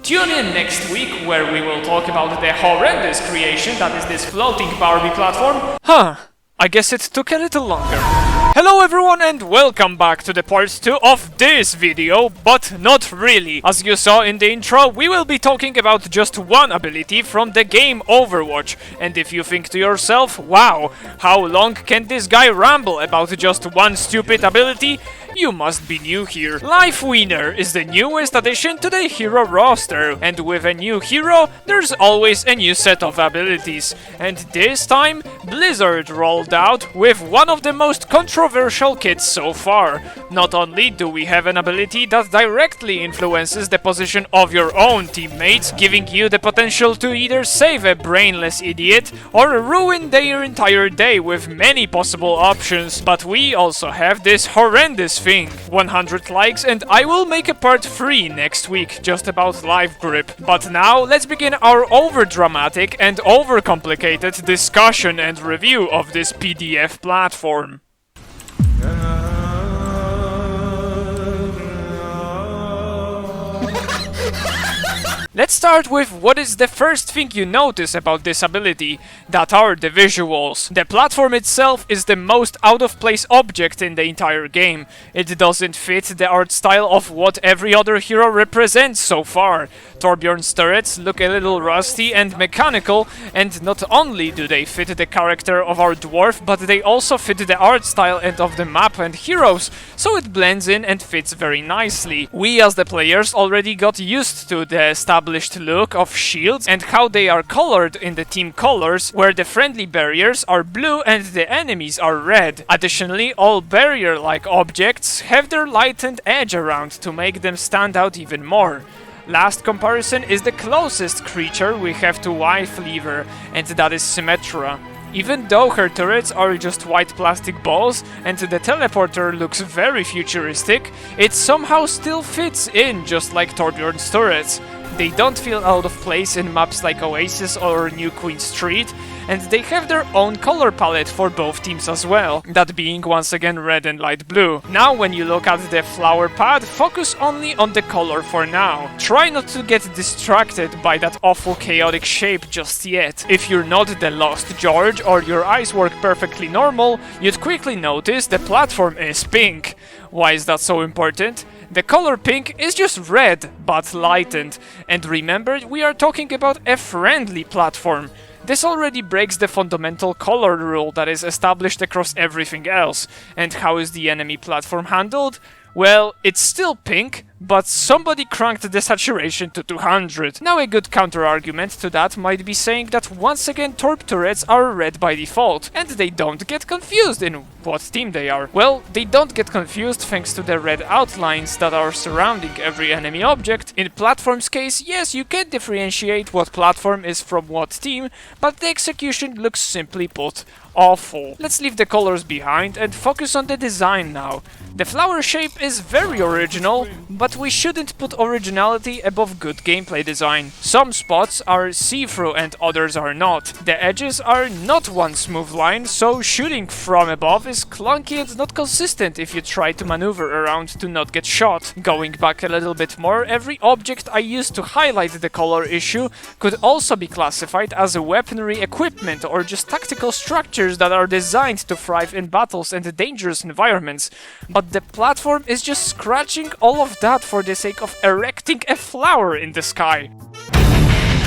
Tune in next week where we will talk about the horrendous creation that is this floating Barbie platform. I guess it took a little longer. Hello everyone and welcome back to the part 2 of this video, but not really. As you saw in the intro, we will be talking about just one ability from the game Overwatch. And if you think to yourself, wow, how long can this guy ramble about just one stupid ability? You must be new here. Lifeweaver is the newest addition to the hero roster, and with a new hero, there's always a new set of abilities. And this time, Blizzard rolled out with one of the most controversial kits so far. Not only do we have an ability that directly influences the position of your own teammates, giving you the potential to either save a brainless idiot or ruin their entire day with many possible options, but we also have this horrendous thing. 100 likes and I will make a part 3 next week just about live grip. But now let's begin our over-dramatic and over-complicated discussion and review of this PDF platform. Let's start with what is the first thing you notice about this ability, that are the visuals. The platform itself is the most out-of-place object in the entire game. It doesn't fit the art style of what every other hero represents so far. Torbjorn's turrets look a little rusty and mechanical, and not only do they fit the character of our dwarf, but they also fit the art style and of the map and heroes, so it blends in and fits very nicely. We as the players already got used to the established look of shields and how they are colored in the team colors, where the friendly barriers are blue and the enemies are red. Additionally, all barrier-like objects have their lightened edge around to make them stand out even more. Last comparison is the closest creature we have to Lifeweaver, and that is Symmetra. Even though her turrets are just white plastic balls and the teleporter looks very futuristic, it somehow still fits in just like Torbjorn's turrets. They don't feel out of place in maps like Oasis or New Queen Street, and they have their own color palette for both teams as well, that being once again red and light blue. Now when you look at the flower pad, focus only on the color for now. Try not to get distracted by that awful chaotic shape just yet. If you're not the Lost George or your eyes work perfectly normal, you'd quickly notice the platform is pink. Why is that so important? The color pink is just red, but lightened. And remember, we are talking about a friendly platform. This already breaks the fundamental color rule that is established across everything else. And how is the enemy platform handled? Well, it's still pink, but somebody cranked the saturation to 200. Now a good counter-argument to that might be saying that once again Torp turrets are red by default, and they don't get confused in what team they are. Well, they don't get confused thanks to the red outlines that are surrounding every enemy object. In platform's case, yes, you can differentiate what platform is from what team, but the execution looks simply put awful. Let's leave the colors behind and focus on the design now. The flower shape is very original, but we shouldn't put originality above good gameplay design. Some spots are see-through and others are not. The edges are not one smooth line, so shooting from above is clunky and not consistent if you try to maneuver around to not get shot. Going back a little bit more, every object I used to highlight the color issue could also be classified as a weaponry equipment or just tactical structures that are designed to thrive in battles and dangerous environments. But the platform is just scratching all of that for the sake of erecting a flower in the sky.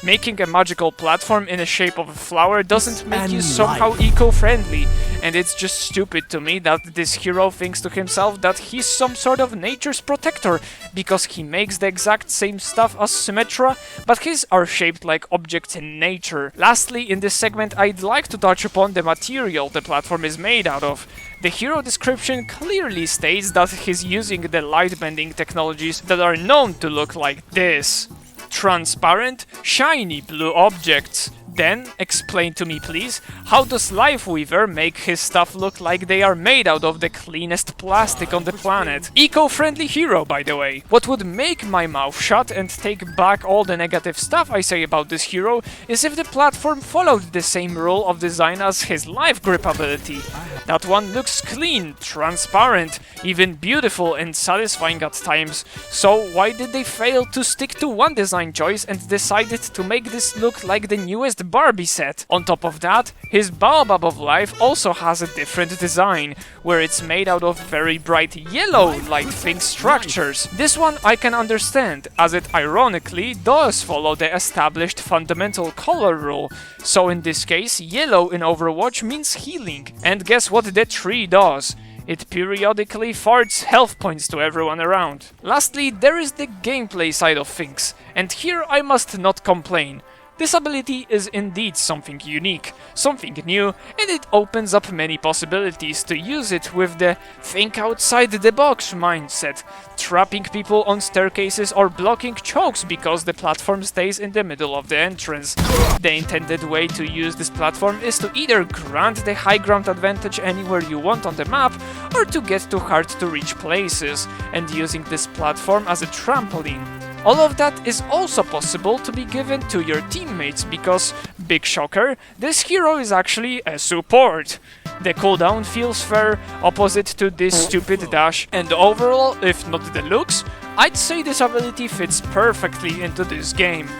Making a magical platform in the shape of a flower doesn't make you somehow eco-friendly, and it's just stupid to me that this hero thinks to himself that he's some sort of nature's protector, because he makes the exact same stuff as Symmetra, but his are shaped like objects in nature. Lastly, in this segment I'd like to touch upon the material the platform is made out of. The hero description clearly states that he's using the light bending technologies that are known to look like this. Transparent, shiny blue objects. Then, explain to me please, how does Lifeweaver make his stuff look like they are made out of the cleanest plastic on the planet? Eco-friendly hero, by the way. What would make my mouth shut and take back all the negative stuff I say about this hero is if the platform followed the same rule of design as his life grip ability. That one looks clean, transparent, even beautiful and satisfying at times. So why did they fail to stick to one design choice and decided to make this look like the newest Barbie set? On top of that, his Baobab of Life also has a different design, where it's made out of very bright yellow light-think structures. This one I can understand, as it ironically does follow the established fundamental color rule. So in this case, yellow in Overwatch means healing. And guess what the tree does? It periodically farts health points to everyone around. Lastly, there is the gameplay side of things, and here I must not complain. This ability is indeed something unique, something new, and it opens up many possibilities to use it with the think outside the box mindset, trapping people on staircases or blocking chokes because the platform stays in the middle of the entrance. The intended way to use this platform is to either grant the high ground advantage anywhere you want on the map, or to get to hard to reach places, and using this platform as a trampoline. All of that is also possible to be given to your teammates because, big shocker, this hero is actually a support. The cooldown feels fair, opposite to this stupid dash, and overall, if not the looks, I'd say this ability fits perfectly into this game.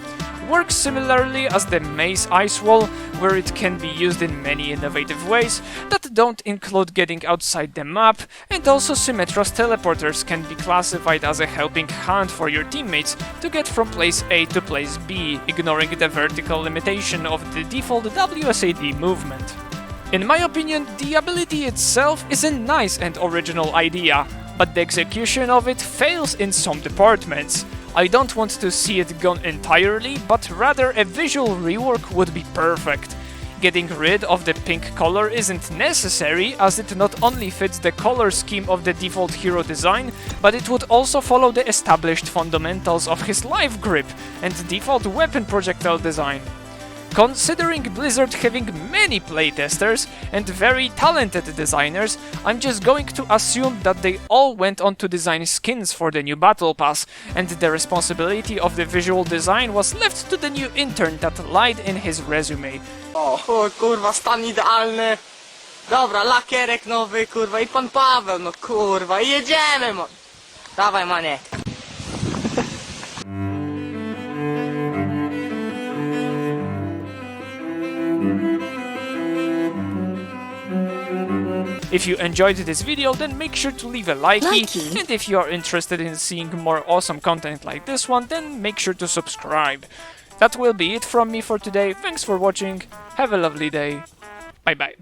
Works similarly as the Maze Ice Wall, where it can be used in many innovative ways that don't include getting outside the map, and also Symmetra's teleporters can be classified as a helping hand for your teammates to get from place A to place B, ignoring the vertical limitation of the default WSAD movement. In my opinion, the ability itself is a nice and original idea, but the execution of it fails in some departments. I don't want to see it gone entirely, but rather a visual rework would be perfect. Getting rid of the pink color isn't necessary, as it not only fits the color scheme of the default hero design, but it would also follow the established fundamentals of his life grip and default weapon projectile design. Considering Blizzard having many playtesters and very talented designers, I'm just going to assume that they all went on to design skins for the new Battle Pass, and the responsibility of the visual design was left to the new intern that lied in his resume. O kurwa, stan idealny. Dobra, lakierek nowy, kurwa, i pan Paweł, no kurwa, i jedziemy, mo. Dawaj, manie. If you enjoyed this video, then make sure to leave a likey, and if you are interested in seeing more awesome content like this one, then make sure to subscribe. That will be it from me for today. Thanks for watching, have a lovely day, bye bye.